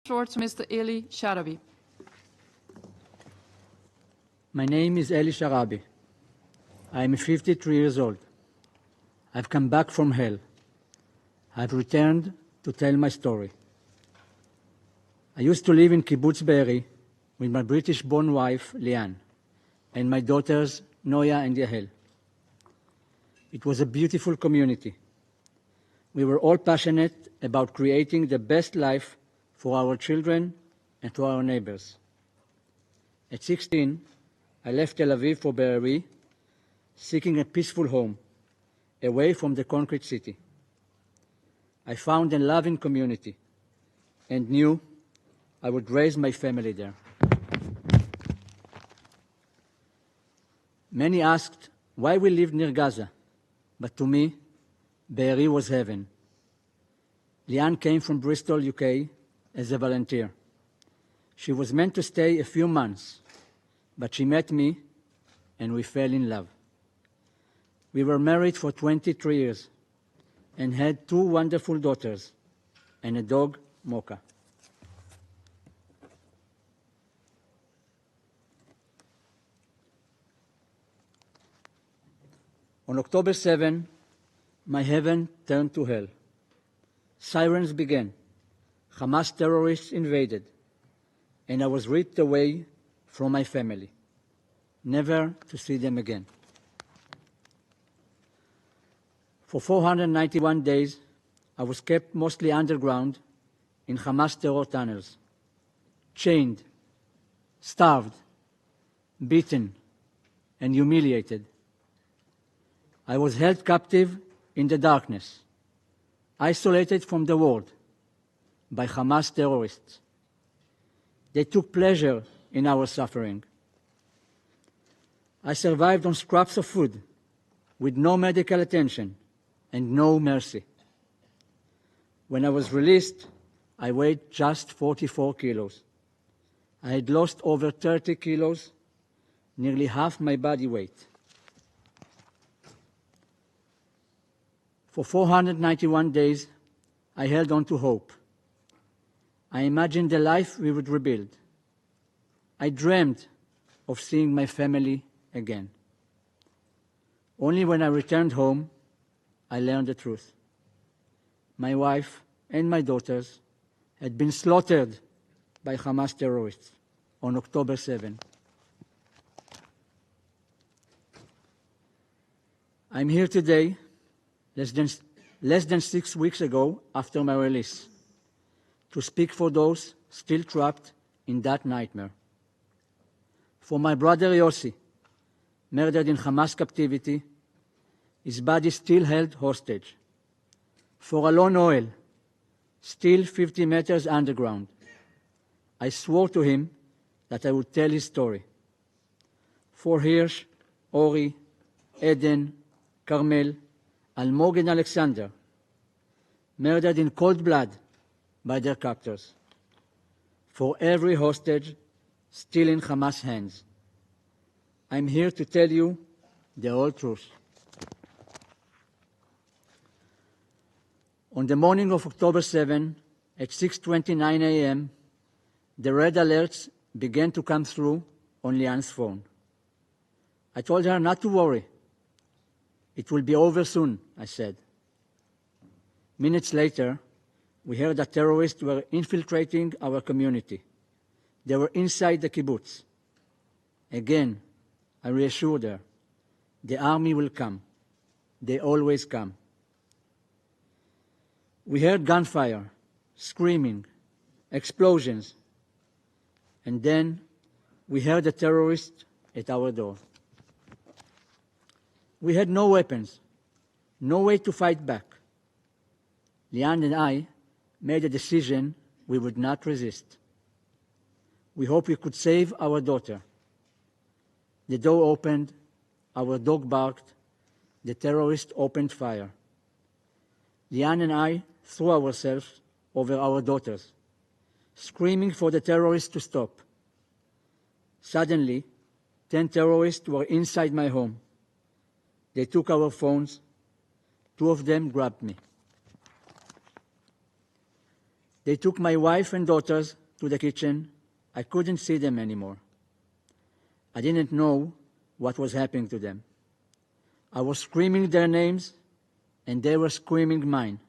floor to Mr. Eli Sharabi. My name is Eli Sharabi. I am 53 years old. I've come back from hell. I've returned to tell my story. I used to live in Kibbutz Be'eri with my British-born wife, Liane, and my daughters, Noya and Yahel. It was a beautiful community. We were all passionate about creating the best life for our children and for our neighbors. At 16, I left Tel Aviv for Be'eri, seeking a peaceful home, away from the concrete city. I found a loving community and knew I would raise my family there. Many asked why we lived near Gaza, but to me, Be'eri was heaven. Liane came from Bristol, UK, as a volunteer. She was meant to stay a few months, but she met me and we fell in love. We were married for 23 years and had 2 wonderful daughters and a dog, Mocha. On October 7, my heaven turned to hell. Sirens began. Hamas terrorists invaded, and I was ripped away from my family, never to see them again. For 491 days, I was kept mostly underground in Hamas terror tunnels, chained, starved, beaten, and humiliated. I was held captive in the darkness, isolated from the world by Hamas terrorists. They took pleasure in our suffering. I survived on scraps of food with no medical attention and no mercy. When I was released, I weighed just 44 kilos. I had lost over 30 kilos, nearly half my body weight. For 491 days, I held on to hope. I imagined the life we would rebuild. I dreamed of seeing my family again. Only when I returned home, I learned the truth. My wife and my daughters had been slaughtered by Hamas terrorists on October 7. I'm here today, less than 6 weeks ago after my release, to speak for those still trapped in that nightmare. For my brother Yossi, murdered in Hamas captivity, his body still held hostage. For Alon Oel, still 50 meters underground, I swore to him that I would tell his story. For Hirsch, Ori, Eden, Carmel, Almog and Alexander, murdered in cold blood by their captors. For every hostage still in Hamas' hands, I'm here to tell you the whole truth. On the morning of October 7, at 6:29 a.m., the red alerts began to come through on Liane's phone. I told her not to worry. It will be over soon, I said. Minutes later, we heard that terrorists were infiltrating our community. They were inside the kibbutz. Again, I reassured her, the army will come. They always come. We heard gunfire, screaming, explosions, and then we heard the terrorists at our door. We had no weapons, no way to fight back. Liane and I made a decision we would not resist. We hoped we could save our daughter. The door opened, our dog barked, the terrorist opened fire. Liane and I threw ourselves over our daughters, screaming for the terrorists to stop. Suddenly, 10 terrorists were inside my home. They took our phones. 2 of them grabbed me. They took my wife and daughters to the kitchen. I couldn't see them anymore. I didn't know what was happening to them. I was screaming their names, and they were screaming mine.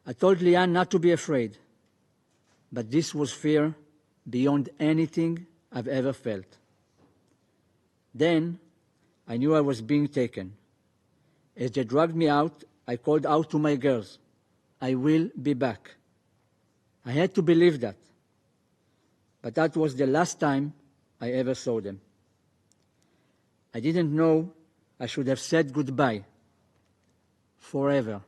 I told Lian not to be afraid, but this was fear beyond anything I've ever felt. Then I knew I was being taken. As they dragged me out, I called out to my girls, "I will be back." I had to believe that. But that was the last time I ever saw them. I didn't know I should have said goodbye forever.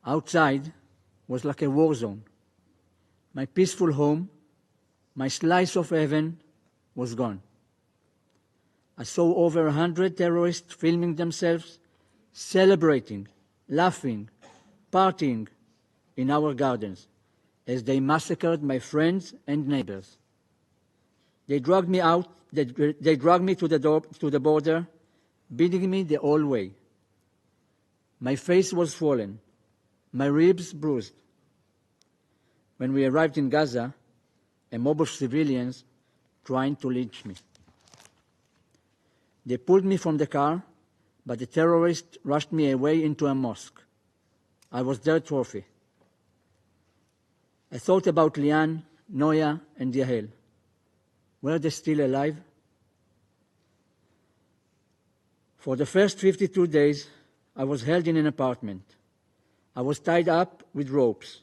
Outside was like a war zone. My peaceful home, my slice of heaven, was gone. I saw over 100 terrorists filming themselves, celebrating, laughing, partying in our gardens as they massacred my friends and neighbors. They dragged me out. They dragged me to the border, beating me the whole way. My face was swollen, my ribs bruised. When we arrived in Gaza, a mob of civilians trying to lynch me. They pulled me from the car, but the terrorists rushed me away into a mosque. I was their trophy. I thought about Lian, Noya, and Yahel. Were they still alive? For the first 52 days, I was held in an apartment. I was tied up with ropes.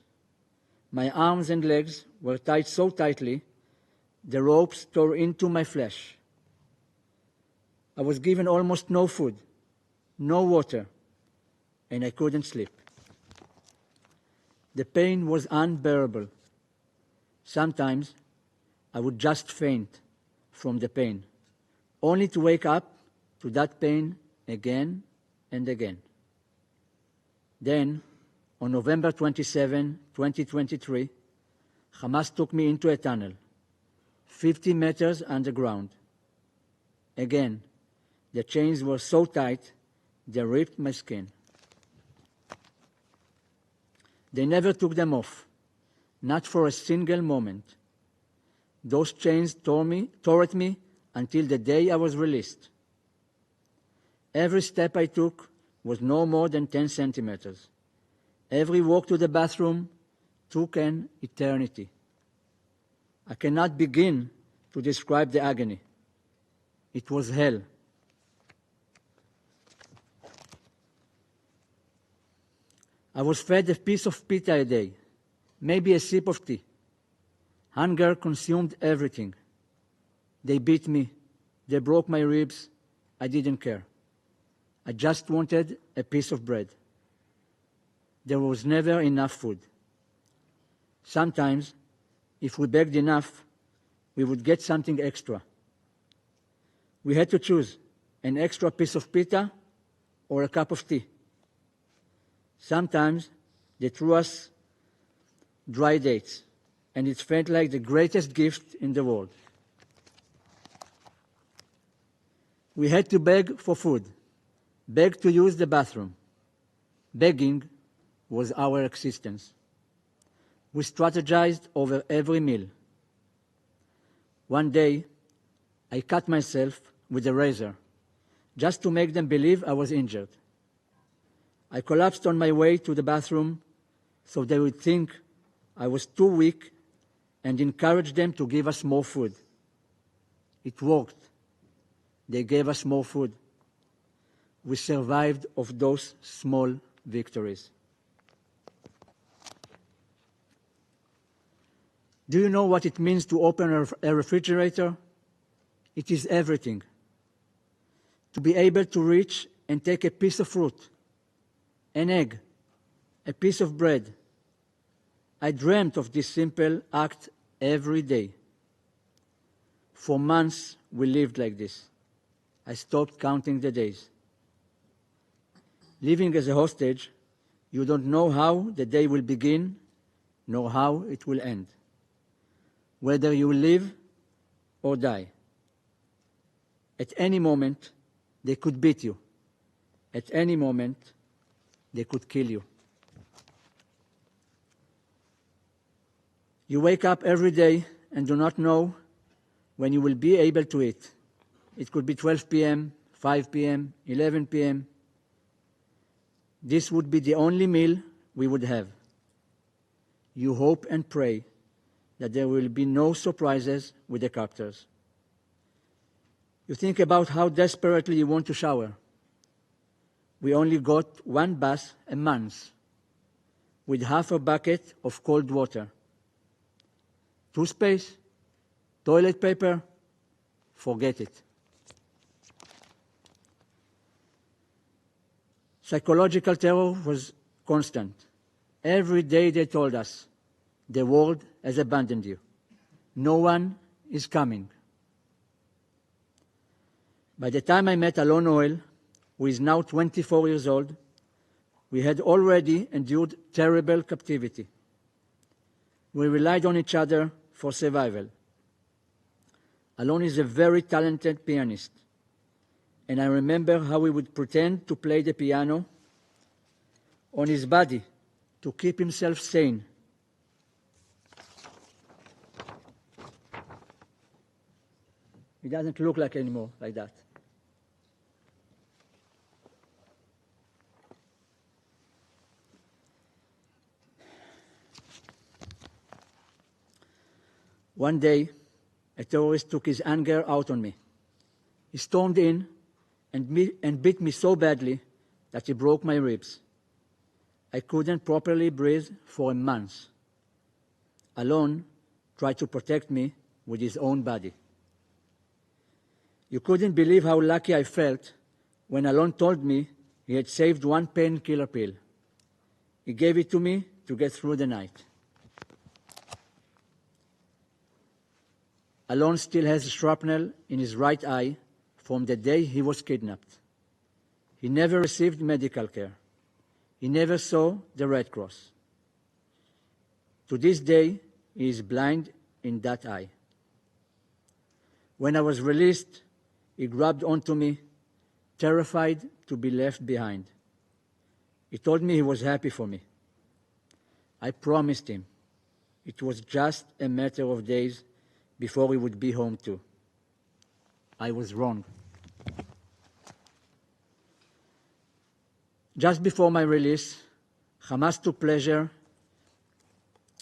My arms and legs were tied so tightly, the ropes tore into my flesh. I was given almost no food, no water, and I couldn't sleep. The pain was unbearable. Sometimes I would just faint from the pain, only to wake up to that pain again and again. Then, on November 27, 2023, Hamas took me into a tunnel, 50 meters underground. Again, the chains were so tight, they ripped my skin. They never took them off, not for a single moment. Those chains tore at me until the day I was released. Every step I took was no more than 10 centimeters. Every walk to the bathroom took an eternity. I cannot begin to describe the agony. It was hell. I was fed a piece of pita a day, maybe a sip of tea. Hunger consumed everything. They beat me. They broke my ribs. I didn't care. I just wanted a piece of bread. There was never enough food. Sometimes, if we begged enough, we would get something extra. We had to choose an extra piece of pita or a cup of tea. Sometimes they threw us dry dates, and it felt like the greatest gift in the world. We had to beg for food, beg to use the bathroom. Begging was our existence. We strategized over every meal. One day, I cut myself with a razor, just to make them believe I was injured. I collapsed on my way to the bathroom so they would think I was too weak and encourage them to give us more food. It worked. They gave us more food. We survived off those small victories. Do you know what it means to open a refrigerator? It is everything. To be able to reach and take a piece of fruit, an egg, a piece of bread. I dreamt of this simple act every day. For months, we lived like this. I stopped counting the days. Living as a hostage, you don't know how the day will begin, nor how it will end, whether you will live or die. At any moment, they could beat you, At any moment, they could kill you. You wake up every day and do not know when you will be able to eat. It could be 12 p.m., 5 p.m., 11 p.m. This would be the only meal we would have. You hope and pray that there will be no surprises with the captors. You think about how desperately you want to shower. We only got one bath a month with half a bucket of cold water. Toothpaste, toilet paper, forget it. Psychological terror was constant. Every day they told us, the world has abandoned you. No one is coming. By the time I met Alon Oel, who is now 24 years old, we had already endured terrible captivity. We relied on each other for survival. Alon is a very talented pianist, and I remember how he would pretend to play the piano on his body to keep himself sane. He doesn't look like anymore like that. One day, a terrorist took his anger out on me. He stormed in and beat me so badly that he broke my ribs. I couldn't properly breathe for a month. Alon tried to protect me with his own body. You couldn't believe how lucky I felt when Alon told me he had saved one painkiller pill. He gave it to me to get through the night. Alon still has shrapnel in his right eye from the day he was kidnapped. He never received medical care. He never saw the Red Cross. To this day, he is blind in that eye. When I was released, he grabbed onto me, terrified to be left behind. He told me he was happy for me. I promised him it was just a matter of days before we would be home too. I was wrong. Just before my release, Hamas took pleasure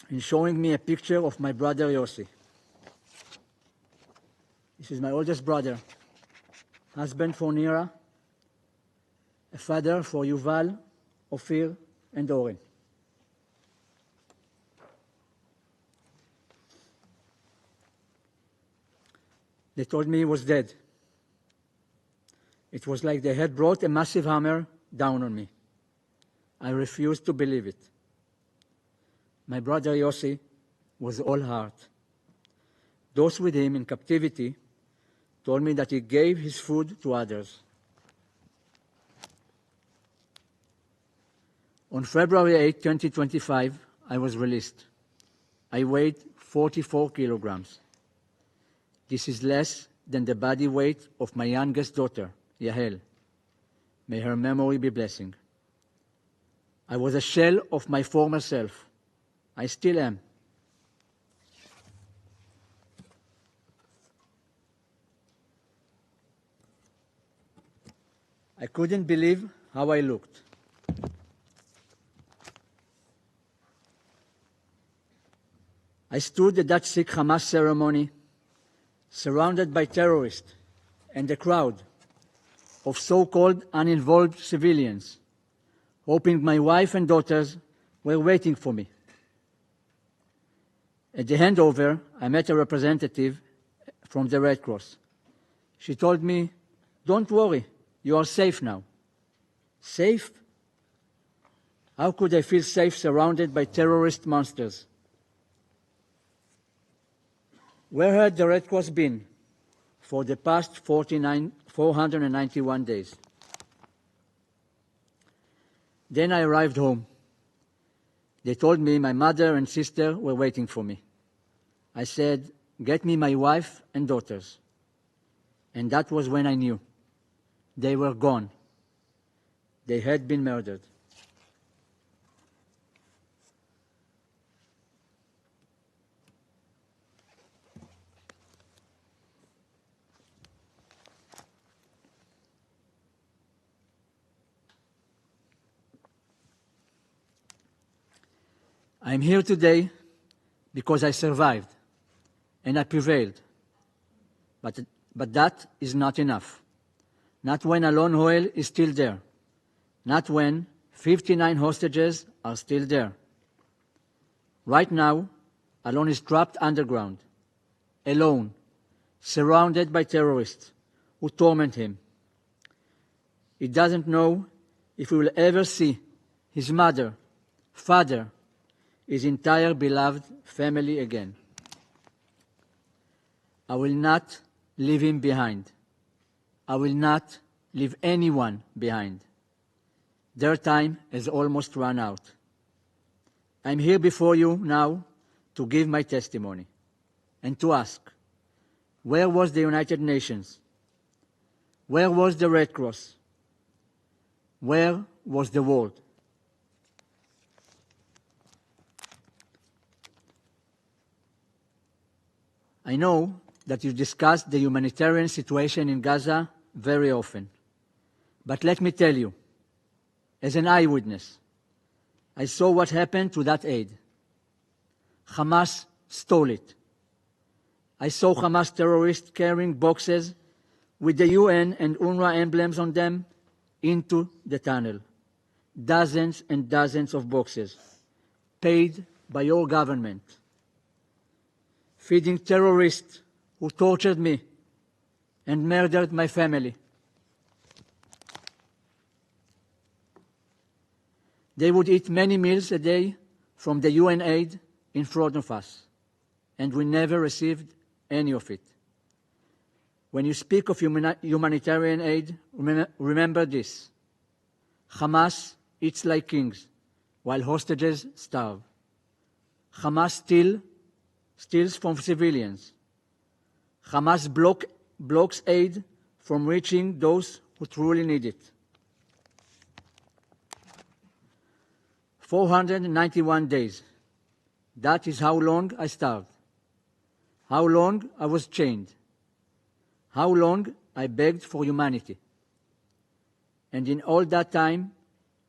in showing me a picture of my brother Yossi. This is my oldest brother, husband for Nira, a father for Yuval, Ophir, and Oren. They told me he was dead. It was like they had brought a massive hammer down on me. I refused to believe it. My brother Yossi was all heart. Those with him in captivity told me that he gave his food to others. On February 8, 2025, I was released. I weighed 44 kilograms. This is less than the body weight of my youngest daughter, Yahel. May her memory be blessing. I was a shell of my former self. I still am. I couldn't believe how I looked. I stood at that sick Hamas ceremony, surrounded by terrorists and a crowd of so-called uninvolved civilians, hoping my wife and daughters were waiting for me. At the handover, I met a representative from the Red Cross. She told me, "Don't worry, you are safe now." Safe? How could I feel safe surrounded by terrorist monsters? Where had the Red Cross been for the past 491 days? Then I arrived home. They told me my mother and sister were waiting for me. I said, "Get me my wife and daughters." And that was when I knew. They were gone. They had been murdered. I am here today because I survived and I prevailed. But that is not enough. Not when a lone whale is still there. Not when 59 hostages are still there. Right now, Alon is trapped underground, alone, surrounded by terrorists who torment him. He doesn't know if he will ever see his mother, father, his entire beloved family again. I will not leave him behind. I will not leave anyone behind. Their time has almost run out. I'm here before you now to give my testimony and to ask, where was the United Nations? Where was the Red Cross? Where was the world? I know that you discuss the humanitarian situation in Gaza very often. But let me tell you, as an eyewitness, I saw what happened to that aid. Hamas stole it. I saw Hamas terrorists carrying boxes with the UN and UNRWA emblems on them into the tunnel. Dozens and dozens of boxes, paid by your government. Feeding terrorists who tortured me and murdered my family. They would eat many meals a day from the UN aid in front of us, and we never received any of it. When you speak of humanitarian aid, remember this. Hamas eats like kings, while hostages starve. Hamas steals from civilians. Hamas blocks aid from reaching those who truly need it. 491 days. That is how long I starved. How long I was chained. How long I begged for humanity. And in all that time,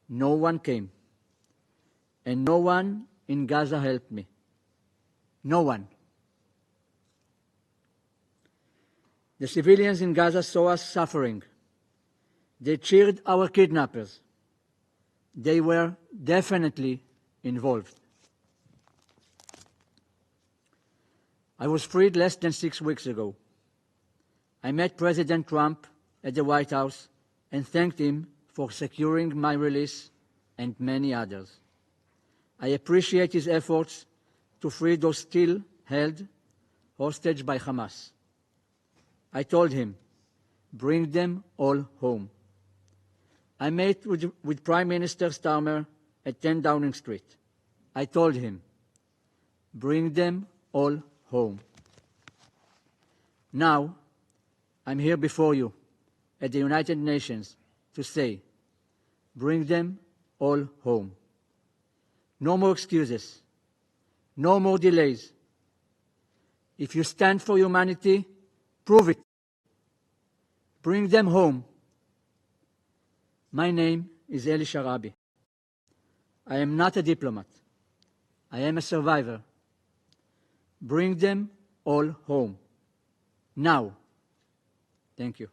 no one came. And no one in Gaza helped me. No one. The civilians in Gaza saw us suffering. They cheered our kidnappers. They were definitely involved. I was freed less than 6 weeks ago. I met President Trump at the White House and thanked him for securing my release and many others. I appreciate his efforts to free those still held hostage by Hamas. I told him, bring them all home. I met with Prime Minister Starmer at 10 Downing Street. I told him, bring them all home. Now, I'm here before you at the United Nations to say, bring them all home. No more excuses. No more delays. If you stand for humanity, prove it. Bring them home. My name is Eli Sharabi. I am not a diplomat. I am a survivor. Bring them all home. Now. Thank you.